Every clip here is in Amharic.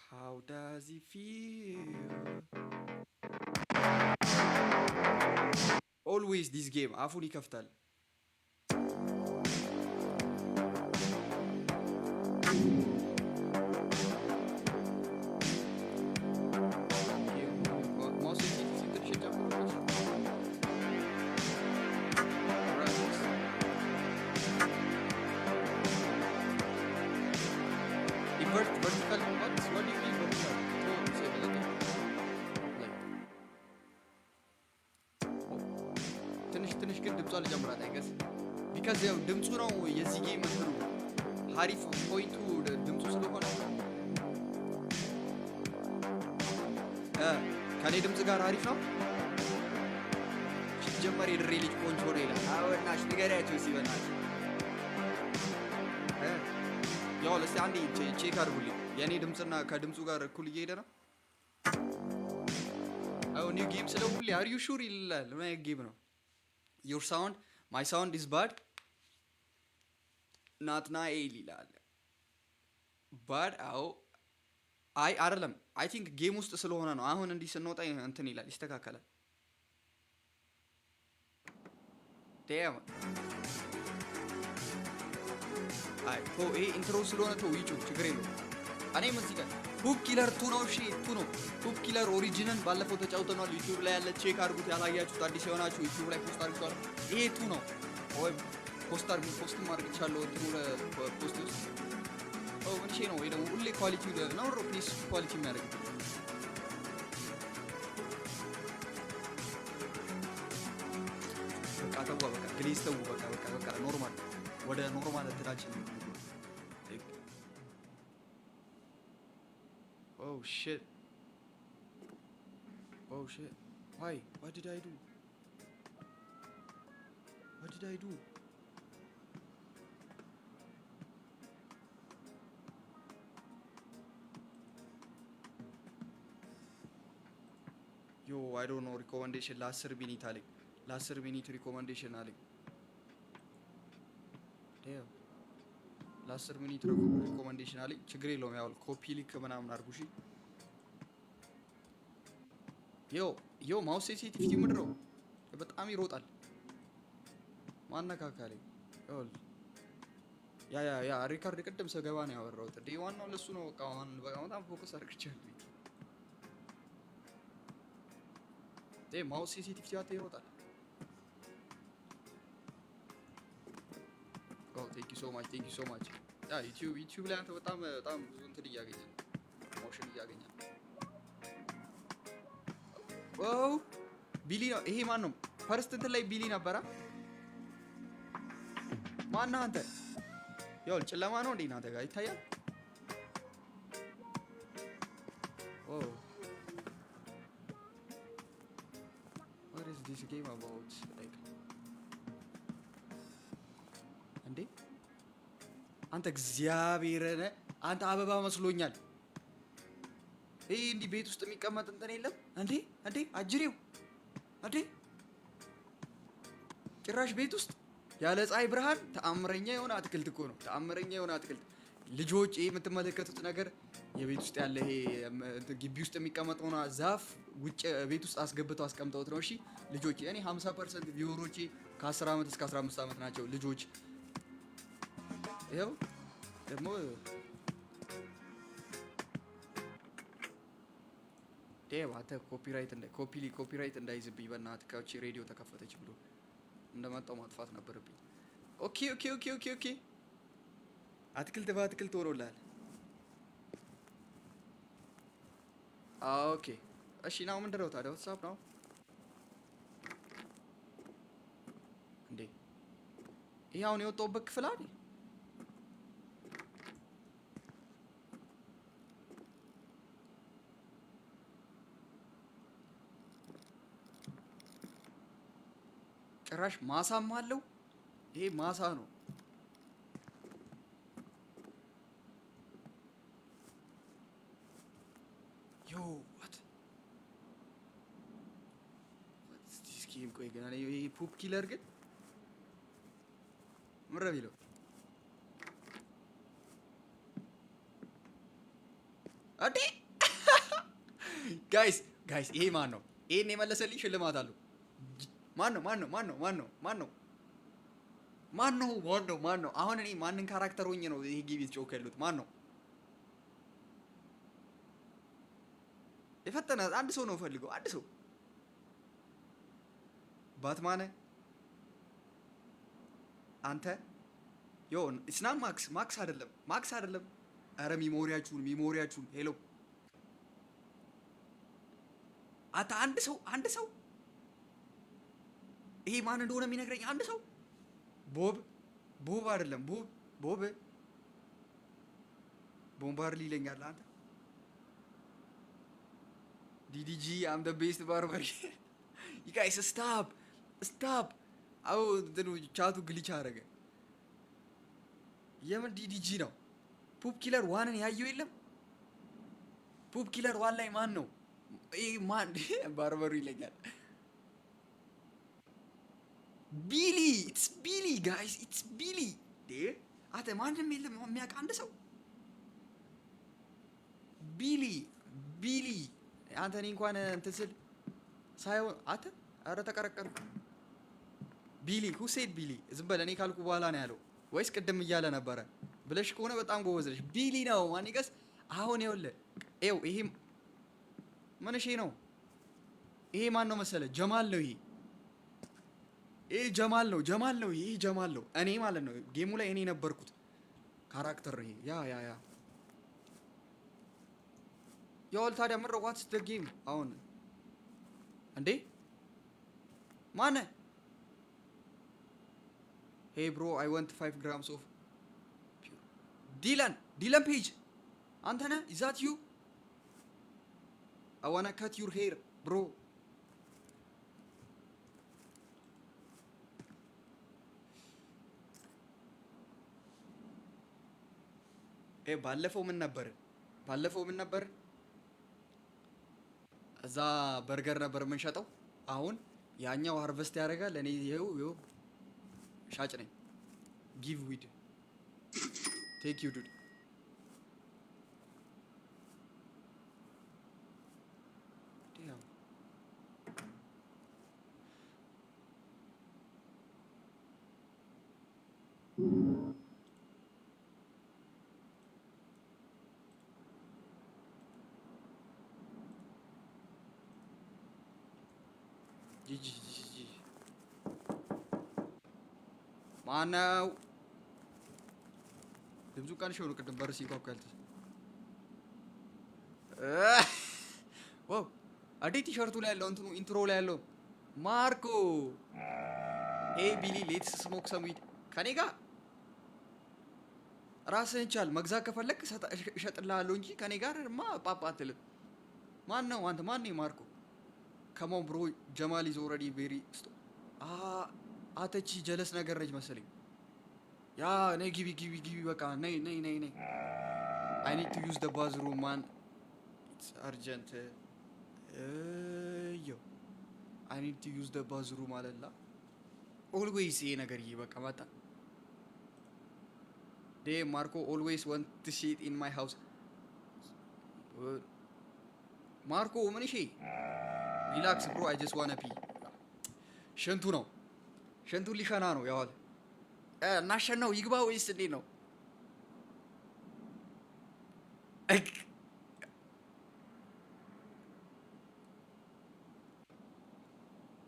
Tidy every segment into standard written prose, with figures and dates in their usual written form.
How does he feel? Always this game አፉን ይከፍታል። vertical what do you mean vertical? So say like ትንሽ ግን ድምጿ ልጀምራት አይገስ ቢካዝ ያው ድምፁ ነው የዚህ ጌም እንትኑ ሀሪፍ ፖይንቱ ድምፁ ስለሆነ ከኔ ድምፅ ጋር አሪፍ ነው። ሲጀመር የድሬ ልጅ ቆንጆ ነው ይላል። አወናሽ ንገሪያቸው ሲበናል ያው ለስቲ አንዴ ቼክ አድርጉልኝ። የኔ ድምፅና ከድምፁ ጋር እኩል እየሄደ ነው? አው ኒው ጌም ስለው ሁሌ አር ዩ ሹር ይላል። ምን አይነት ጌም ነው? your sound my sound is bad not ናኤል ይላል። bad አው አይ አይደለም አይ ቲንክ ጌም ውስጥ ስለሆነ ነው። አሁን እንዲህ ስንወጣ እንትን ይላል ይስተካከላል። damn አይ ይሄ ኢንትሮ ስለሆነ ተው ይጩህ ችግር የለውም። እኔም እዚህ ጋር ሁብ ኪለር ቱ ነው። እሺ ቱ ነው ሁብ ኪለር ኦሪጂናል ባለፈው ተጫውተናል። ዩቲዩብ ላይ ያለ ቼክ አድርጉት። ያላያችሁት አዲስ የሆናችሁ ዩቲዩብ ላይ ፖስት አድርጓል። ይሄ ቱ ነው ወይ ፖስት ማድረግ ይቻላል። እንትኑ ለፖስት ውስጥ እሺ ነው ወይ ደግሞ ሁሌ ኳሊቲ ነው ፕሊስ ኳሊቲ የሚያደርግ በቃ ተው በቃ ግሌስ ተው በቃ ኖርማል ወደ ኖርማል እንትናችን ነው። Oh shit. Why? What did I do? Yo, I don't know. Recommendation last minute አለኝ። last minute recommendation አለኝ። damn ለ10 ሚኒት ሪኮመንዴሽን አለኝ። ችግር የለውም ያው ኮፒ ሊክ ምናምን አድርጉ። እሺ ዮ ማውስ ሴንሲቲቪቲ ምንድን ነው? በጣም ይሮጣል። ማነካካለኝ ያ ሪካርድ ቅድም ስገባ ነው ያወራሁት። እንደ ዋናው ለሱ ነው። በቃ በጣም ፎከስ አድርግቻለሁ። ማውስ ሴንሲቲቪቲ ይሮጣል። ቴንክ ዩ ሶ ማች ያ ዩቲዩብ ላይ አንተ በጣም ብዙ እንትን እያገኘ ነው፣ ፕሮሞሽን እያገኘ ነው። ዋው ቢሊ ነው ይሄ። ማን ነው ፈርስት እንትን ላይ ቢሊ ነበረ። ማን ነህ አንተ? ያው ጨለማ ነው እንዴ እናንተ ጋር ይታያል? ኦ what is this game about like እንዴ አንተ እግዚአብሔርን አንተ አበባ መስሎኛል። ይሄ እንዲህ ቤት ውስጥ የሚቀመጥ እንትን የለም እንዴ አጅሬው እንዴ ጭራሽ ቤት ውስጥ ያለ ፀሐይ ብርሃን ተአምረኛ የሆነ አትክልት እኮ ነው። ተአምረኛ የሆነ አትክልት ልጆች፣ ይሄ የምትመለከቱት ነገር የቤት ውስጥ ያለ ይሄ ግቢ ውስጥ የሚቀመጠው ዛፍ ውጭ ቤት ውስጥ አስገብተው አስቀምጠውት ነው። እሺ ልጆች፣ እኔ 50% ቪውሮቼ ከ10 ዓመት እስከ 15 ዓመት ናቸው ልጆች። ይኸው ደግሞ አንተ ኮፒራይት እንዳይዝብኝ በእናትህ ካውቺ ሬዲዮ ተከፈተች ብሎ እንደመጣው ማጥፋት ነበረብኝ። ኦኬ አትክልት በአትክልት ሆኖልሃል። ኦኬ እሺ ናው ምንድን ነው ታዲያ? ዋትስአፕ ነው እንዴ? ይሄ አሁን የወጣሁበት ክፍል አይደል? ጭራሽ ማሳም አለው። ይሄ ማሳ ነው። what is this game? ቆይ ግን ይሄ ፑፕ ኪለር ግን ምረብ ይለው እንዴ ጋይስ ጋይስ ይሄ ማን ነው? ይሄን የመለሰልኝ ሽልማት አለው። ማን ነው? ማን ነው? ማን ነው? ማን ነው? ማን ነው? ማን ነው? ማን ነው? ማን ነው? አሁን እኔ ማንን ካራክተር ሆኜ ነው ይሄ ጊቢ ጮክ ያሉት? ማን ነው? የፈጠነ አንድ ሰው ነው ፈልገው። አንድ ሰው ባትማን አንተ ዮ እስና ማክስ ማክስ አይደለም ማክስ አይደለም። አረ ሚሞሪያችሁን ሄሎ አታ አንድ ሰው ይሄ ማን እንደሆነ የሚነግረኝ አንድ ሰው ቦብ አይደለም ቦብ ቦምባርሊ ይለኛል። አንተ ዲዲጂ አም ዘ ቤስት ባርበር ዩ ጋይስ ስታፕ አው እንትኑ ቻቱ ግሊች አደረገ። የምን ዲዲጂ ነው? ፑፕ ኪለር ዋንን ያየው የለም። ፑፕ ኪለር ዋን ላይ ማን ነው? ይሄ ማን ባርበሩ ይለኛል። ቢሊ ኢትስ ቢሊ ጋይስ ኢትስ ቢሊ አተ ማንም የለም የሚያውቅ አንድ ሰው ቢሊ አንተ እኔ እንኳን እንትን ስል ሳይሆን አተ አረ ተቀረቀሩ ቢሊ ሁሴድ ቢሊ ዝም በል እኔ ካልኩ በኋላ ነው ያለው ወይስ ቅድም እያለ ነበረ ብለሽ ከሆነ በጣም ጎበዝ ነሽ። ቢሊ ነው ማን ይገስ አሁን ይኸውልህ ይሄ ምን እሺ ነው ይሄ ማን ነው መሰለ ጀማል ነው ይሄ ጀማል ነው እኔ ማለት ነው ጌሙ ላይ እኔ ነበርኩት ካራክተር ነው ያ ያው ታዲያ ምን ዋትስ ዘ ጌም አሁን እንዴ ማነ ሄይ ብሮ አይ ዋንት 5 grams of ዲላን ፔጅ አንተ ነህ? is that you? I wanna cut your hair bro. ባለፈው ምን ነበር? እዛ በርገር ነበር የምንሸጠው። አሁን ያኛው ሃርቨስት ያደርጋል። እኔ ይኸው ሻጭ ነኝ። ጊቭ ዊድ ቴክ ዩ ዱድ ጂጂ ማነው? ድምፁ ቀንሽ ሆኖ ቅድም በር ሲኳኳ ያልተሰ ዋው አዲ ቲሸርቱ ላይ ያለው እንትኑ ኢንትሮ ላይ ያለው ማርኮ ሄይ ቢሊ ሌትስ ስሞክ ሰም ዊድ ከኔ ጋር ራስህን ቻል። መግዛት ከፈለክ እሸጥልሃለሁ እንጂ ከኔ ጋርማ ፓፓ አትልም። ማን ነው አንተ? ማን ነው ማርኮ? ከሞን ብሮ ጀማል ኢዝ ኦልሬዲ ቬሪ አተቺ ጀለስ ነገር ነች መሰለኝ። ያ ነይ ግቢ በቃ ነይ አይ ኒድ ቱ ዩዝ ዘ ባዝሩም ማን ኢትስ አርጀንት አይ ኒድ ቱ ዩዝ ዘ ባዝሩም አለላ ኦልዌይስ ይሄ ነገር በቃ መጣ ዴ ማርኮ ኦልዌይስ ዋንት ቱ ሺት ኢን ማይ ሃውስ ማርኮ ምን እሺ ሪላክስ ብሮ አይ ጀስት ዋና ፒ ሸንቱ ነው ሸንቱ ሊሸና ነው ያዋል እናሸናው ይግባ ወይስ እንዴት ነው?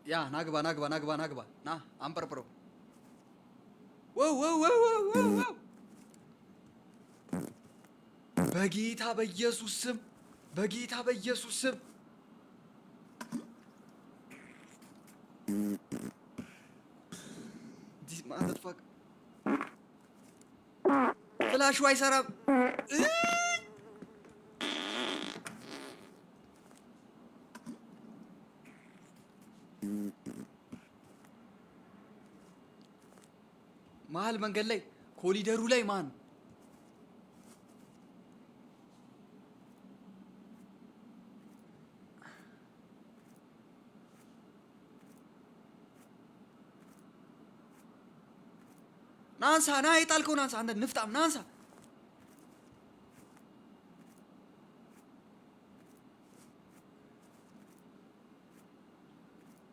ያ ናግባ ና አንበርብረው ወው በጌታ በኢየሱስ ስም ዲስ ማዘርፋክ ፍላሹ አይሰራም። መሀል መንገድ ላይ ኮሊደሩ ላይ ማን ናንሳ ና የጣልከው ናንሳ አንተ ንፍጣም ናንሳ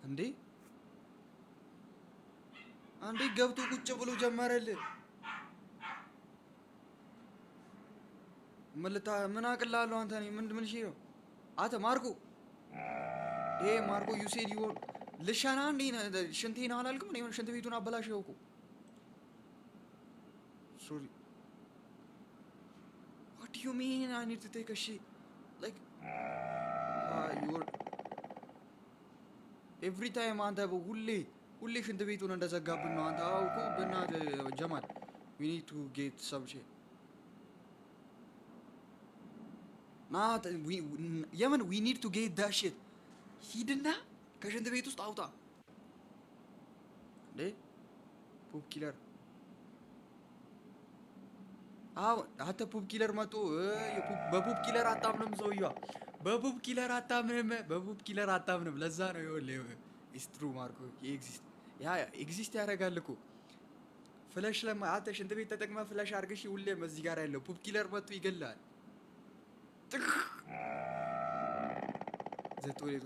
እንዴ አንዴ ገብቶ ቁጭ ብሎ ጀመረልህ። ምን አቅላለሁ አንተ ነኝ ምን እሺ ነው አተ ማርኮ ማርኮ ዩ ሴድ ዩ ልሻና እንዴ ሽንቴን አላልክም እኔ ሽንት ቤቱን አበላሽው እኮ ሶሪ what do you mean I need to take a shit like you every time አንተ ሁሌ ሽንት ቤቱን እንደዘጋብን ነው አንተ አውቆ በእናትህ ጀማል we need to get some shit not የምን we need to get that shit ሂድና ከሽንት ቤት ውስጥ አውጣ እንዴ ፑፕ ኪለር አዎ አንተ ፑፕ ኪለር መጥቶ በፑፕ ኪለር አታምንም ሰውዬው በፑፕ ኪለር አታምንም ለዛ ነው ይኸውልህ ኢትስ ትሩ ማርኮ ኤግዚስት ያደርጋል እኮ ፍለሽ አንተ ሽንት ቤት ተጠቅመህ ፍለሽ አድርገሽ ሁሌም እዚህ ጋር ያለው ፑፕ ኪለር መጥቶ ይገላል ዘቶሌቶ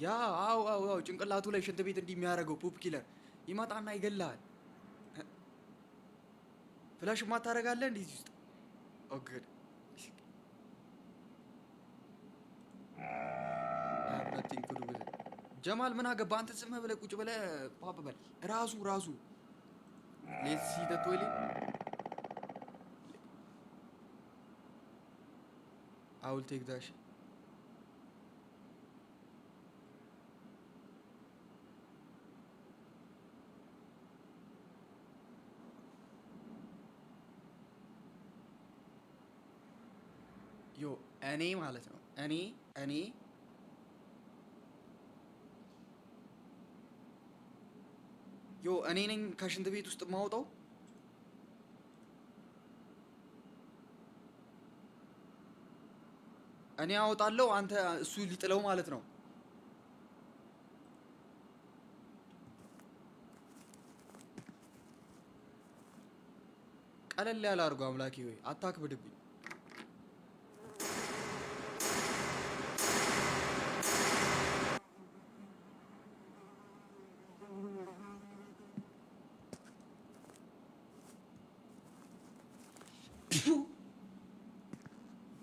ያ አው ጭንቅላቱ ላይ ሽንት ቤት እንዲህ የሚያደርገው ፑፕ ኪለር ይመጣና ይገላል ፍላሽ ማታረጋለህ እንዴ እዚህ ውስጥ ኦኬ nothing to do with it ጀማል ምን አገባ አንተ ዝም ብለህ ቁጭ ብለህ ፓፕ በል ራሱ let's see the toilet I will take that shit. ዮ እኔ ማለት ነው እኔ ነኝ ከሽንት ቤት ውስጥ የማወጣው እኔ አወጣለሁ አንተ እሱ ሊጥለው ማለት ነው ቀለል ያለ አድርጎ አምላኬ ሆይ አታክብድብኝ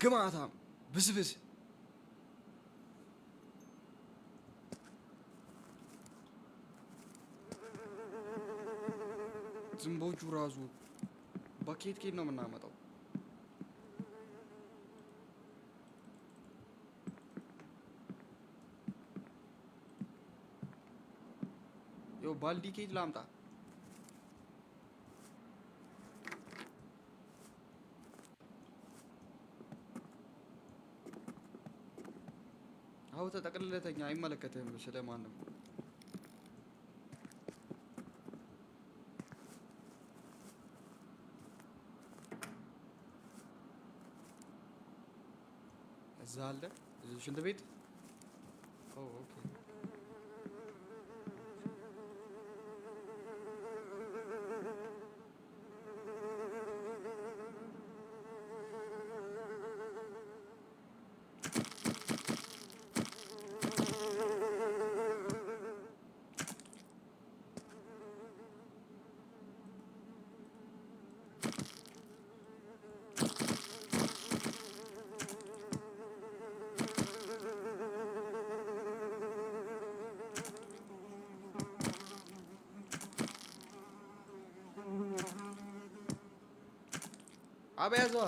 ግማታም ብስብስ ዝንቦቹ ራሱ ባኬት ነው የምናመጣው ባልዲ ኬት ላምጣ አው ተጠቅልለተኛ አይመለከተህም ስለማንም እዛ አለ ሽንት ቤት ኦኬ አበያዘዋ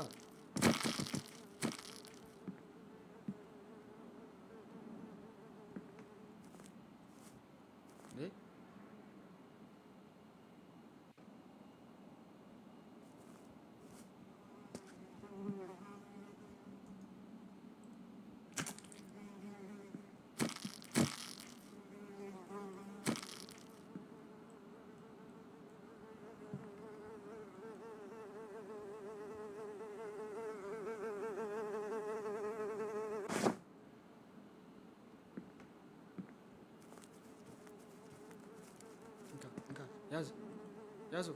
ያዙ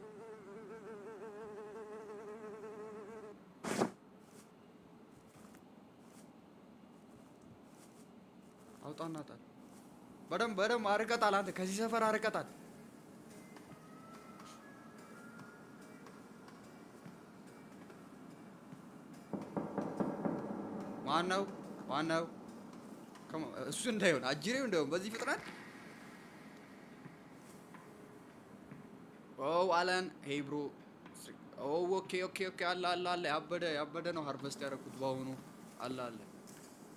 አውጣና ጣል በደም አርቀጣል። አንተ ከዚህ ሰፈር አርቀጣል። ማነው? እሱ እንዳይሆን አጅሬው እንዳይሆን በዚህ ፍጥነት። ኦ አለን ሄይ ብሮ። ኦኬ አለ ያበደ ነው። ሃርቨስት ያደረኩት በአሁኑ አለ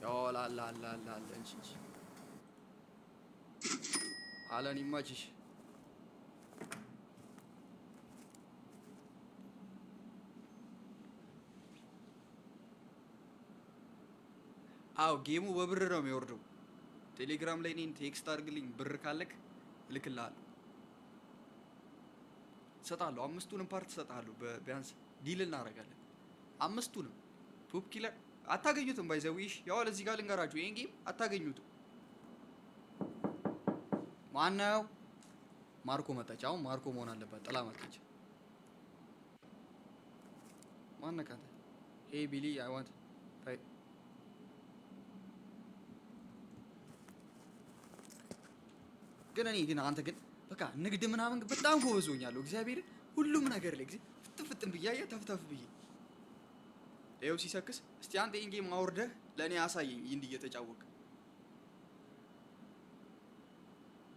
ያው አለ እንጂ አለን ይማችሽ። አዎ ጌሙ በብር ነው የሚወርደው። ቴሌግራም ላይ እኔን ቴክስት አድርግልኝ፣ ብር ካለክ እልክልሃለሁ፣ እሰጥሃለሁ። 5ቱንም ፓርት እሰጥሃለሁ። ቢያንስ ዲል እናደርጋለን። 5ቱንም ፑፕ ኪለር አታገኙትም። ባይዘዊሽ ያው ለዚህ ጋር ልንገራችሁ፣ ይሄን ጌም አታገኙትም። ማነው? ማርኮ መጣች። አሁን ማርኮ መሆን አለባት። ጥላ መጣች። ማነካተ? ሄይ ቢሊ አይ ዋንት ግን አንተ ግን በቃ ንግድ ምናምን በጣም ጎበዝ ሆኛለሁ። እግዚአብሔር ሁሉም ነገር ላይ ጊዜ ፍጥን ብያየ ተፍተፍ ብዬ ይኸው ሲሰክስ። እስቲ አንተ ይሄን ጌም አውርደህ ለእኔ አሳየኝ። ይህን እየተጫወቅ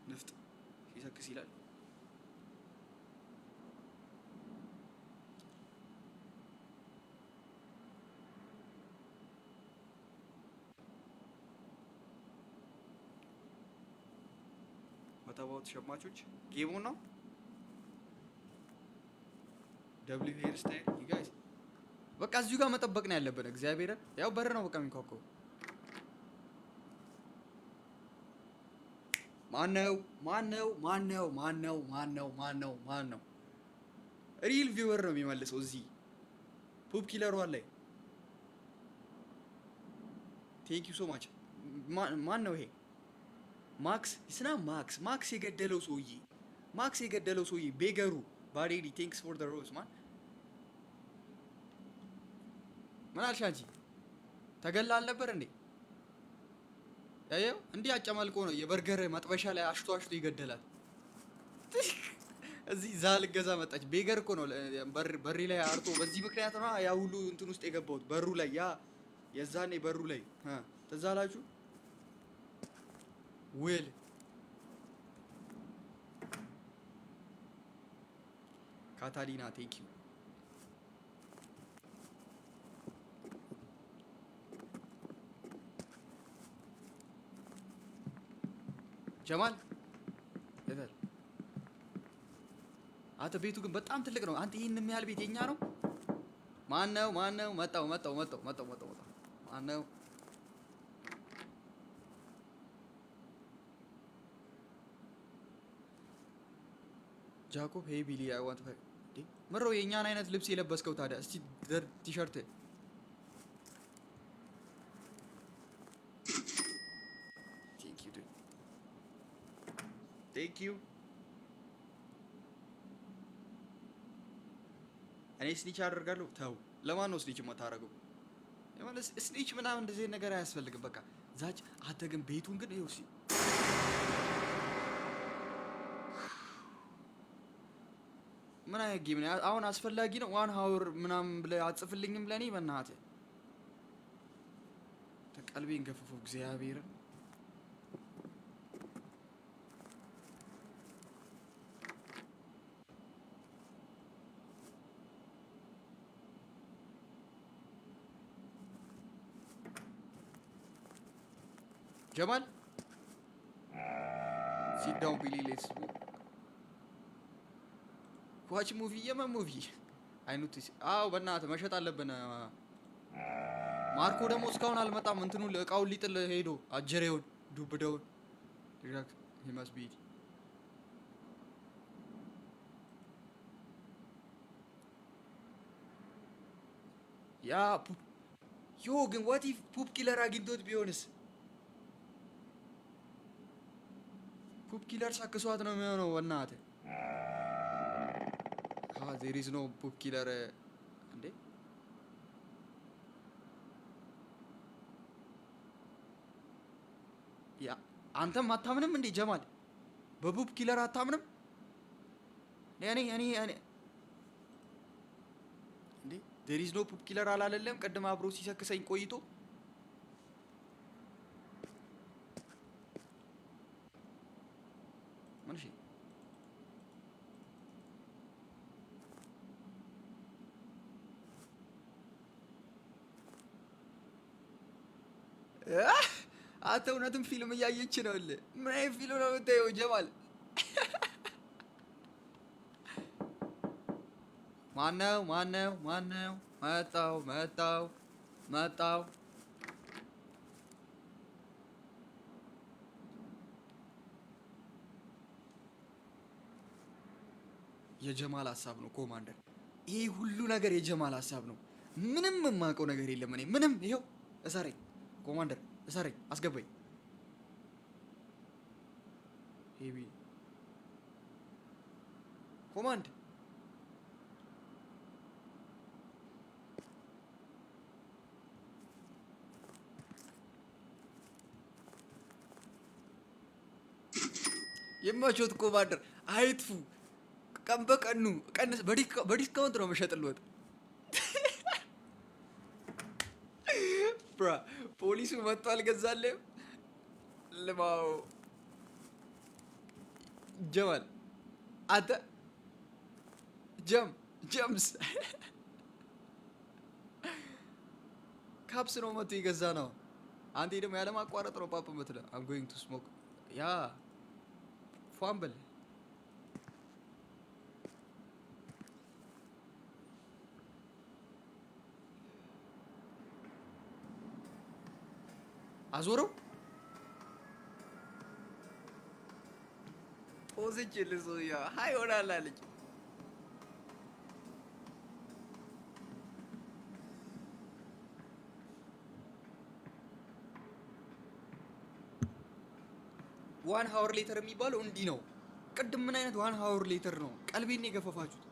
ንፍጥ ሲሰክስ ይላል። ወጣው ሸማቾች ጌሙ ነው። ደብሊው ሄር ስታይል ዩ ጋይስ በቃ እዚሁ ጋር መጠበቅ ነው ያለብን። እግዚአብሔር ያው በር ነው በቃ የሚኳኳው። ማነው? ሪል ቪወር ነው የሚመልሰው እዚህ ፑፕ ኪለር ዋን ላይ። ቴንክ ዩ ሶ ማች። ማን ነው ይሄ? ማክስ የገደለው ሰውዬ ቤገሩ ባዴዲ። ቴንክስ ፎር ዘ ሮዝ ማን። ምን አልሽ አንቺ? ተገላ አልነበር እንዴ? ያየው እንዲህ አጨማልቆ ነው የበርገር መጥበሻ ላይ አሽቶ ይገደላል። እዚህ ዛል ገዛ መጣች። ቤገር እኮ ነው በሪ ላይ አርቶ። በዚህ ምክንያት ነው ያ ሁሉ እንትን ውስጥ የገባሁት። በሩ ላይ የዛኔ በሩ ላይ ትዝ አላችሁ? ዌል ካታሊና ቴንክ ዩ። ጀማል የታል? አንተ ቤቱ ግን በጣም ትልቅ ነው። አንተ ይሄን የሚያህል ቤት የኛ ነው? ማነው? መጣው። ማነው? ጃኮብ ሄይ ቢሊ አይ ዋንት ምሮ የኛን አይነት ልብስ የለበስከው ታዲያ? እስቲ ቲሸርት ቴንክ ዩ። እኔ ስኒች አደርጋለሁ። ተው፣ ለማን ነው ስኒች የማታረገው? ስኒች ምናምን እንደዚህ ነገር አያስፈልግም። በቃ ዛች አንተ ግን ቤቱን ግን ይኸው ምን አይነት ጌም ነው አሁን? አስፈላጊ ነው 1 ሀወር ምናምን ብለህ አጽፍልኝም ለኔ በእናትህ። ተቀልቤን ገፍፎ እግዚአብሔርን ጀማል ሲት ዳውን ቢሊ ሌትስ ዋች ሙቪ። የምን ሙቪ አይኑት? አዎ በእናትህ መሸጥ አለብን። ማርኮ ደግሞ እስካሁን አልመጣም። እንትኑ እቃውን ሊጥል ሄዶ አጀሬውን ዱብደውን ዲራክት ሂማስ ቢዲ ያ ግን ዋት ኢፍ ፑፕ ኪለር አግኝቶት ቢሆንስ? ፑፕ ኪለር ሳክሷት ነው የሚሆነው። በእናትህ there is no ፑፕ ኪለር እንዴ? አንተም አታምንም እንዴ ጀማል? በቡብ ኪለር አታምንም? እኔ እንዴ there is no ቡብ ኪለር አላለለም? ቅድም አብሮ ሲሰክሰኝ ቆይቶ ማንሽ አንተ እውነትም ፊልም እያየች ነው አለ። ምን አይነት ፊልም ነው የምታየው ጀማል? ማነው? መጣው የጀማል ሀሳብ ነው ኮማንደር። ይሄ ሁሉ ነገር የጀማል ሀሳብ ነው። ምንም የማውቀው ነገር የለም እኔ ምንም። ይሄው እሰረኝ ኮማንደር፣ እሰረኝ፣ አስገባኝ። ሄቢ ኮማንድ የማቾት ኮማንደር አይጥፉ። ቀን በቀኑ ቀንስ በዲስካውንት ነው መሸጥልዎት። ብራ ፖሊሱ መጥቶ አልገዛልህም። ልማው ጀማል አንተ ጀምስ ካፕስ ነው መጥቶ የገዛ ነው። አንተ ደግሞ ያለማቋረጥ ነው ፓፕ የምትለው I'm going to smoke ያ ፏንበል አዞረው ፖዚች ልሶያ ሃይ ሆናል አለች። ዋን ሃወር ሌተር የሚባለው እንዲህ ነው። ቅድም ምን አይነት ዋን ሃወር ሌተር ነው? ቀልቤን የገፈፋችሁት።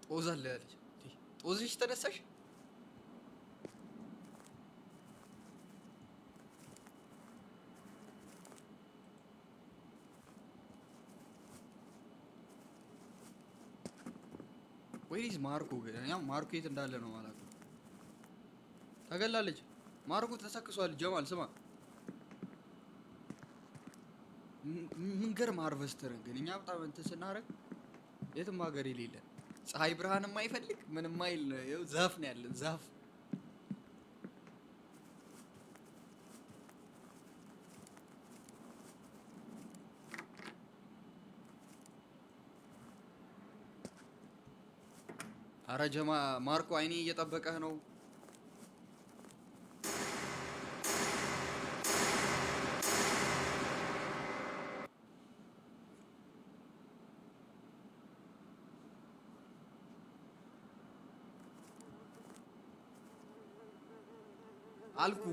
ጦዛለ ያለች ጦዝሽ ተነሳሽ። ወይስ ማርኮ ግን ማርኮ የት እንዳለ ነው ማለት ነው። ተገላለች። ማርኮ ተሰክሷል። ጀማል ስማ ምን ገርም ሃርቨስተርን ግን እኛ በጣም እንትን ስናረግ የትም ሀገር የሌለ ፀሐይ ብርሃን የማይፈልግ ምንም አይል ነው። ዛፍ ነው ያለን ዛፍ። አረ ጀማ ማርኮ አይኔ እየጠበቀህ ነው። አልኩ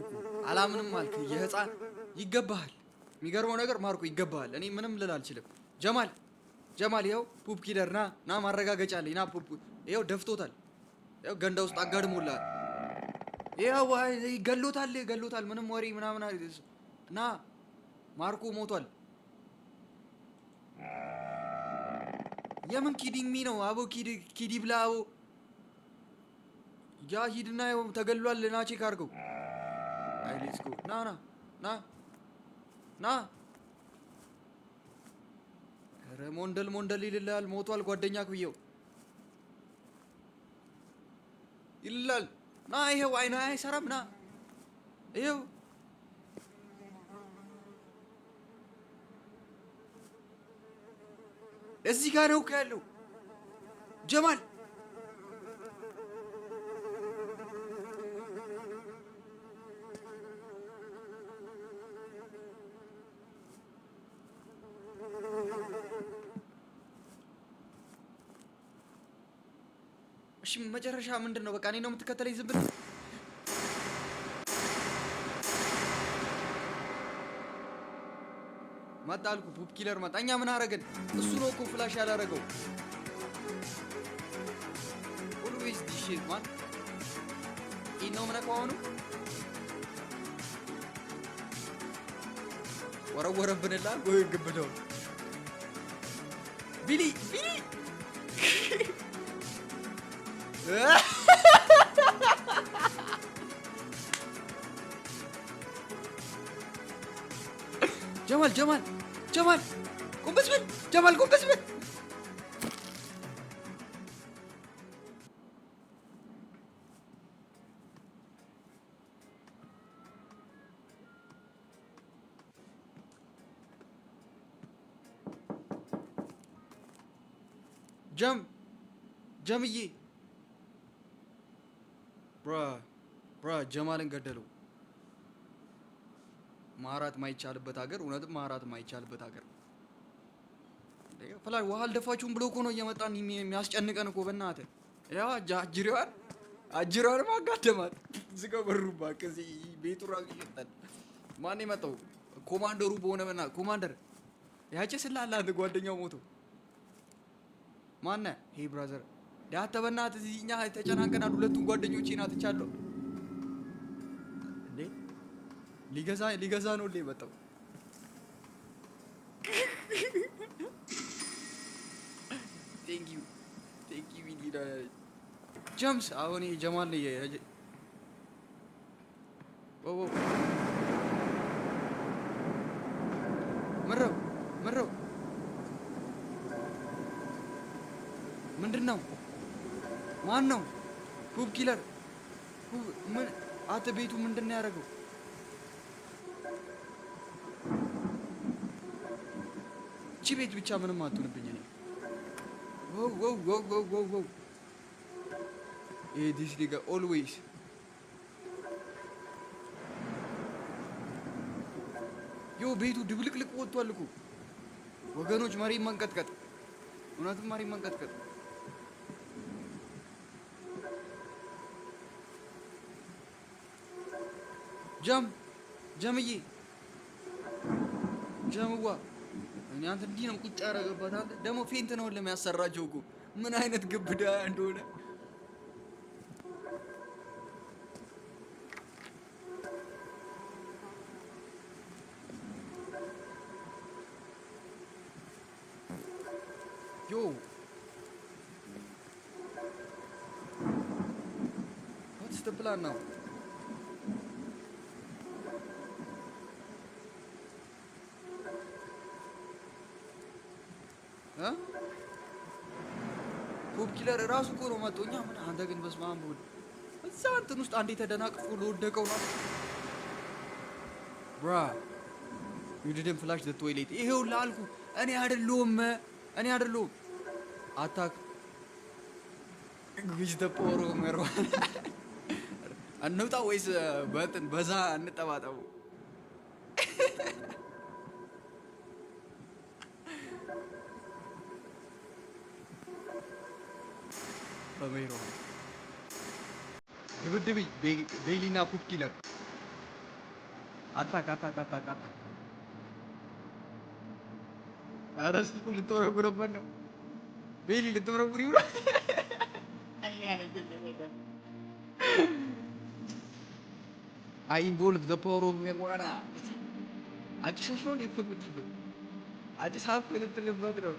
አላምንም አልክ። የህፃን ይገባሃል። የሚገርመው ነገር ማርኮ ይገባሃል። እኔ ምንም ልል አልችልም። ጀማል ይኸው ፑፕ ኪለር ና ማረጋገጫ አለኝ። ና ፑፕ ይኸው ደፍቶታል። ይኸው ገንዳ ውስጥ አጋድሞላል። ይኸው ገሎታል። ምንም ወሬ ምናምን ና ማርኮ ሞቷል። የምን ኪዲንግ ሚ ነው አቦ ኪዲ ብላ አቦ ያ ሂድና ይኸው ተገሏል። ና ቼክ አድርገው። አይ ሌትስ ጎ ና ኧረ ሞንደል ይልላል። ሞቷል ጓደኛክ ብየው ይልላል። ና ይኸው አይና አይሰራም። ና ይኸው እዚህ ጋር ነው ያለው ጀማል። እሺ መጨረሻ ምንድን ነው? በቃ እኔ ነው የምትከተለኝ? ዝም ብለህ መጣ አልኩ። ፑፕ ኪለር መጣ። እኛ ምን አደረገን? እሱ ነው እኮ ፍላሽ ያላረገው። ኦልዌይስ ዲሽ ማን ኢኖ ምነካው ነው ወረወረብንላ ወይ ግብደው ቢሊ ጀማል ጎንበስ በል ጀማል ጎንበስ በል ጀምዬ ብራ ጀማልን ገደለው። ማራት ማይቻልበት ሀገር እውነትም ማራት ማይቻልበት ሀገር ፍላሽ ውሃ አልደፋችሁም ብሎ እኮ ነው እየመጣን የሚያስጨንቀን እኮ በእናትህ። ያው አጅሬዋን ማጋደማት ዝጋው በሩባ ከዚህ ቤቱ ራሱ ይሸጣል። ማን የመጣው ኮማንደሩ በሆነ በእናትህ ኮማንደር ያጨስልሃል አንድ ጓደኛው ሞቶ ማነህ? ሄይ ብራዘር ዳታ በእናትህ እኛ ተጨናንቀናል። ሁለቱም ጓደኞቼ ናትቻለሁ እንዴ ሊገዛ ነው እንዴ መጣው? ቴንክ ዩ ቪዲዮ ጀምስ አሁን ጀማል ነው ምረው ምንድነው? ማን ነው? ሁብ ኪለር ምን አተ ቤቱ ምንድነው ያደረገው? እቺ ቤት ብቻ ምንም አትሆንብኝ እኔ ዋው this nigga always ቤቱ ድብልቅልቅ ወጥቷል እኮ ወገኖች። መሬት መንቀጥቀጥ እውነትም መሬት መንቀጥቀጥ ጀምዬ ጀምዋ እኔ አንተ እንዲህ ነው ቁጭ ያደረገባት አለ። ደግሞ ፌንት ነው ለሚያሰራቸው እኮ ምን አይነት ግብዳ እንደሆነ what's the plan now? ሁብ ኪለር ራሱ እኮ ነው መጥቶ እኛ ምን አንተ ግን በስመ አብ ወልድ እዛ እንትን ውስጥ አንዴ ተደናቅፎ ለወደቀው ነው ብራ you didn't flush the toilet። ይሄው ላልኩ እኔ አይደለሁም አታክ ግጅ ተፖሮ መርዋ አንውጣ ወይስ በዛ እንጠባጠቡ? በሜሮ ድብድብ ቤሊና ሁብ ኪለር አታክ አረስ ልትወረውርበት ነው። ቤሊ ልትወረውር ይውላል። I involved the power of marijuana. I just want to put it. I just have to let it go.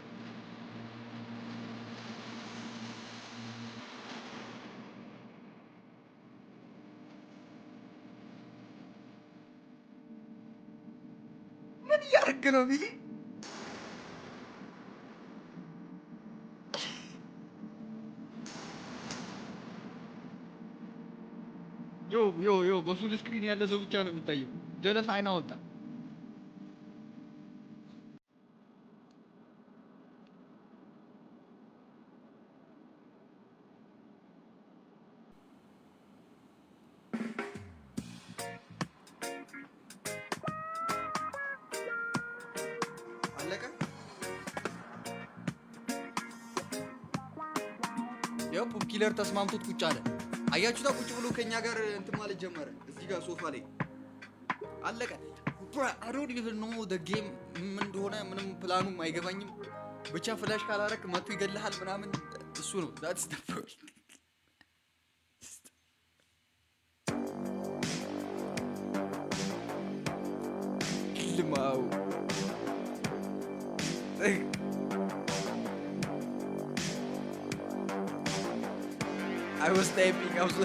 ምን ያርግ ነው ቢሊ? ዮ በፉል ስክሪን ያለ ሰው ብቻ ነው የሚታየው። ጀለስ አይና ወጣ። አለቀ። ያው ሁብ ኪለር ተስማምቶት ቁጭ አለ። አያችሁታ ቁጭ ብሎ ከኛ ጋር እንትን ማለት ጀመረ። እዚህ ጋር ሶፋ ላይ አለቀ። I don't even know the game ምን እንደሆነ ምንም ፕላኑም አይገባኝም። ብቻ ፍላሽ ካላረክ መጥቶ ይገልሃል ምናምን እሱ ነው። that's the point። አይደለም። አዎ I was typing. I was